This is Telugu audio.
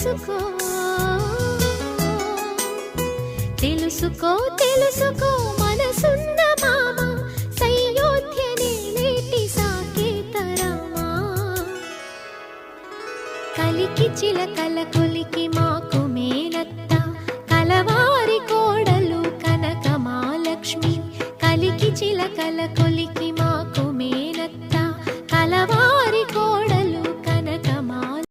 తెలుసుకో తెలుసుకో తెలుసుకో మనసున్న మామ సయోధ్యనే నేటి సాకేతరామా కలికి చిలకల కొలికి మాకు